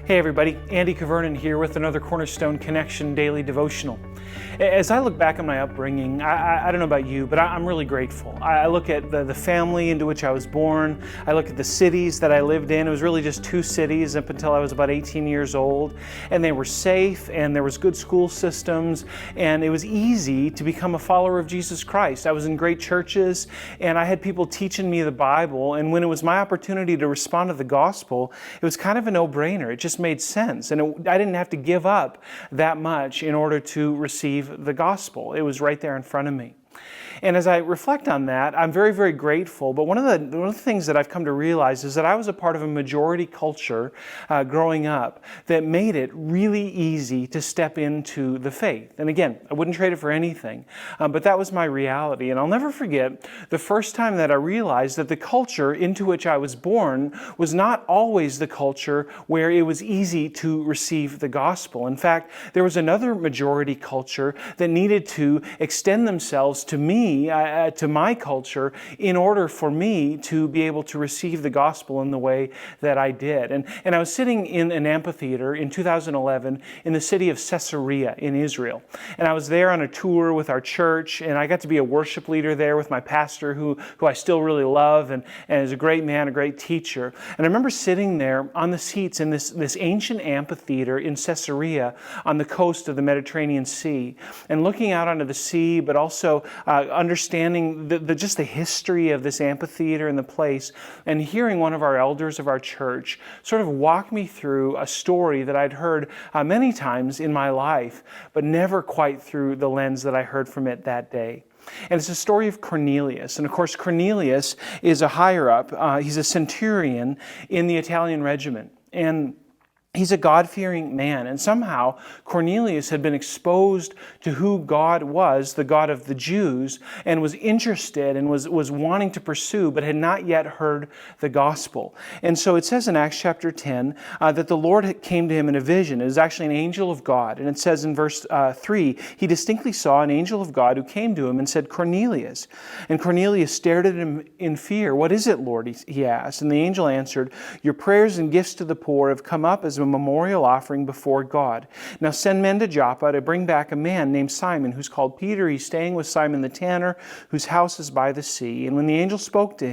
Hey everybody, Andy Kvernen here with another Cornerstone Connection Daily Devotional. As I look back on my upbringing, I don't know about you, but I'm really grateful. I look at the family into which I was born. I look at the cities that I lived in. It was really just two cities up until I was about 18 years old. And they were safe, and there was good school systems, and it was easy to become a follower of Jesus Christ. I was in great churches, and I had people teaching me the Bible, and when it was my opportunity to respond to the gospel, it was kind of a no-brainer. It just made sense, and I didn't have to give up that much in order to receive the gospel. It was right there in front of me. And as I reflect on that, I'm very, very grateful. But one of the things that I've come to realize is that I was a part of a majority culture growing up that made it really easy to step into the faith. And again, I wouldn't trade it for anything, but that was my reality. And I'll never forget the first time that I realized that the culture into which I was born was not always the culture where it was easy to receive the gospel. In fact, there was another majority culture that needed to extend themselves to me, to my culture, in order for me to be able to receive the gospel in the way that I did. And I was sitting in an amphitheater in 2011 in the city of Caesarea in Israel. And I was there on a tour with our church, and I got to be a worship leader there with my pastor, who I still really love, and is a great man, a great teacher. And I remember sitting there on the seats in this ancient amphitheater in Caesarea on the coast of the Mediterranean Sea, and looking out onto the sea, but also understanding just the history of this amphitheater and the place, and hearing one of our elders of our church sort of walk me through a story that I'd heard many times in my life, but never quite through the lens that I heard from it that day. And it's the story of Cornelius. And of course, Cornelius is a higher up. He's a centurion in the Italian regiment. And he's a God-fearing man, and somehow Cornelius had been exposed to who God was, the God of the Jews, and was interested and was wanting to pursue, but had not yet heard the gospel. And so it says in Acts chapter 10 that the Lord came to him in a vision. It was actually an angel of God. And it says in verse 3, he distinctly saw an angel of God who came to him and said, "Cornelius." And Cornelius stared at him in fear. "What is it, Lord?" he asked. And the angel answered, "Your prayers and gifts to the poor have come up as a memorial offering before God. Now send men to Joppa to bring back a man named Simon, who's called Peter. He's staying with Simon the tanner, whose house is by the sea." And when the angel who spoke to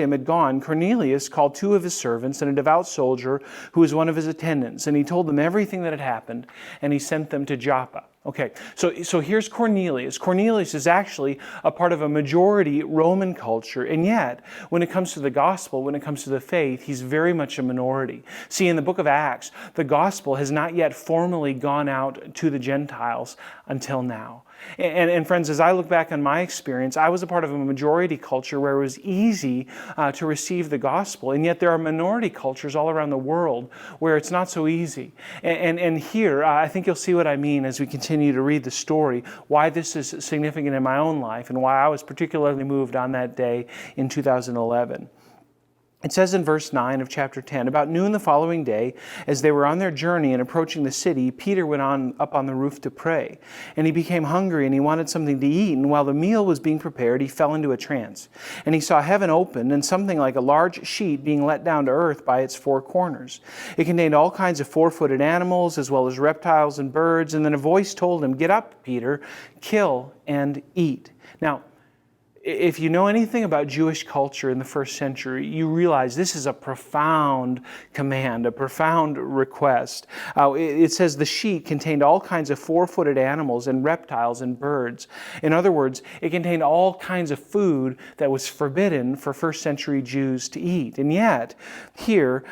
him had gone, Cornelius called two of his servants and a devout soldier who was one of his attendants. And he told them everything that had happened, and he sent them to Joppa. Okay, so here's Cornelius. Cornelius is actually a part of a majority Roman culture, and yet, when it comes to the gospel, when it comes to the faith, he's very much a minority. See, in the book of Acts, the gospel has not yet formally gone out to the Gentiles until now. And friends, as I look back on my experience, I was a part of a majority culture where it was easy to receive the gospel, and yet there are minority cultures all around the world where it's not so easy. And here, I think you'll see what I mean as we continue to read the story, why this is significant in my own life and why I was particularly moved on that day in 2011. It says in verse 9 of chapter 10, "About noon the following day, as they were on their journey and approaching the city, Peter went up on the roof to pray. And he became hungry, and he wanted something to eat. And while the meal was being prepared, he fell into a trance. And he saw heaven opened, and something like a large sheet being let down to earth by its four corners. It contained all kinds of four-footed animals, as well as reptiles and birds. And then a voice told him, 'Get up, Peter, kill and eat.'" Now, if you know anything about Jewish culture in the first century, you realize this is a profound command, a profound request. It says the sheet contained all kinds of four-footed animals and reptiles and birds. In other words, it contained all kinds of food that was forbidden for first century Jews to eat. And yet, here,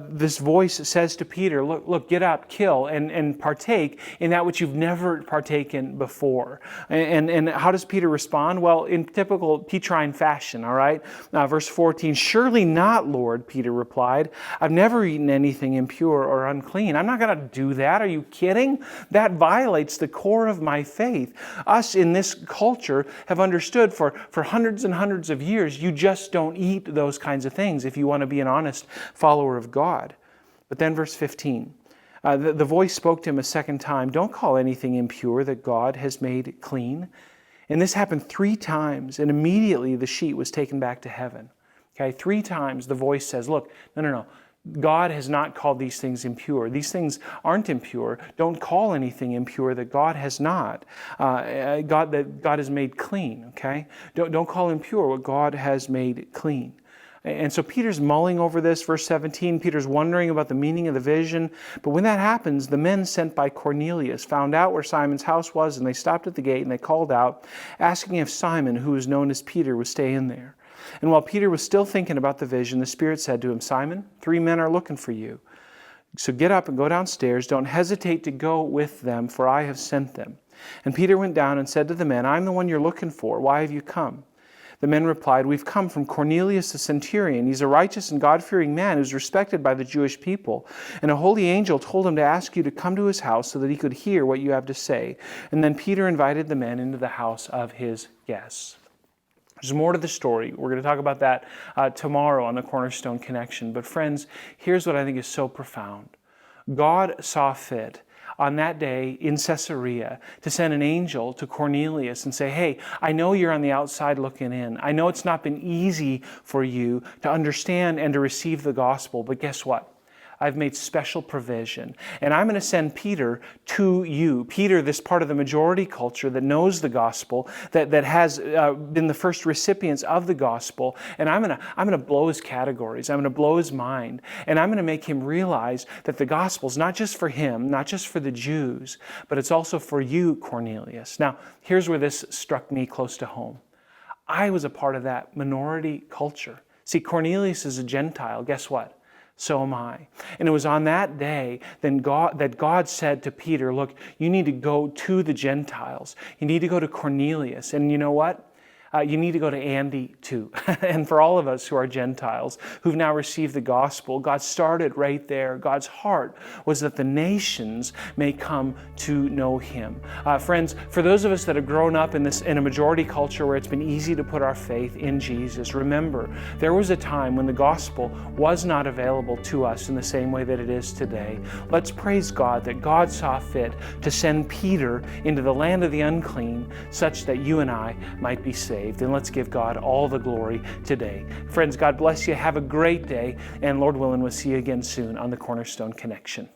this voice says to Peter, look, get up, kill, and partake in that which you've never partaken before. And how does Peter respond? Well, in typical Petrine fashion, all right? Verse 14, "Surely not, Lord," Peter replied. "I've never eaten anything impure or unclean." "I'm not going to do that. Are you kidding? That violates the core of my faith. Us in this culture have understood for hundreds and hundreds of years, you just don't eat those kinds of things if you want to be an honest follower of God." But then verse 15, the voice spoke to him a second time, "Don't call anything impure that God has made clean." And this happened 3 times, and immediately the sheet was taken back to heaven. Okay, 3 times the voice says, "Look, no. God has not called these things impure. These things aren't impure. Don't call anything impure that God has not. That God has made clean, okay? Don't call impure what God has made clean. And so Peter's mulling over this, verse 17. Peter's wondering about the meaning of the vision. But when that happens, the men sent by Cornelius found out where Simon's house was, and they stopped at the gate and they called out, asking if Simon, who was known as Peter, was staying there. And while Peter was still thinking about the vision, the Spirit said to him, Simon, 3 men are looking for you. So get up and go downstairs. Don't hesitate to go with them, for I have sent them. And Peter went down and said to the men, I'm the one you're looking for. Why have you come? The men replied, we've come from Cornelius the centurion. He's a righteous and God-fearing man who's respected by the Jewish people. And a holy angel told him to ask you to come to his house so that he could hear what you have to say. And then Peter invited the men into the house of his guests. There's more to the story. We're going to talk about that tomorrow on the Cornerstone Connection. But friends, here's what I think is so profound. God saw fit on that day in Caesarea to send an angel to Cornelius and say, hey, I know you're on the outside looking in. I know it's not been easy for you to understand and to receive the gospel, but guess what? I've made special provision. And I'm going to send Peter to you. Peter, this part of the majority culture that knows the gospel, that has been the first recipients of the gospel. And I'm going to blow his categories. I'm going to blow his mind. And I'm going to make him realize that the gospel is not just for him, not just for the Jews, but it's also for you, Cornelius. Now, here's where this struck me close to home. I was a part of that minority culture. See, Cornelius is a Gentile. Guess what? So am I. And it was on that day that God said to Peter, look, you need to go to the Gentiles. You need to go to Cornelius. And you know what? You need to go to Andy too. And for all of us who are Gentiles, who've now received the gospel, God started right there. God's heart was that the nations may come to know Him. Friends, for those of us that have grown up in a majority culture where it's been easy to put our faith in Jesus, remember, there was a time when the gospel was not available to us in the same way that it is today. Let's praise God that God saw fit to send Peter into the land of the unclean, such that you and I might be saved. And let's give God all the glory today. Friends, God bless you. Have a great day. And Lord willing, we'll see you again soon on the Cornerstone Connection.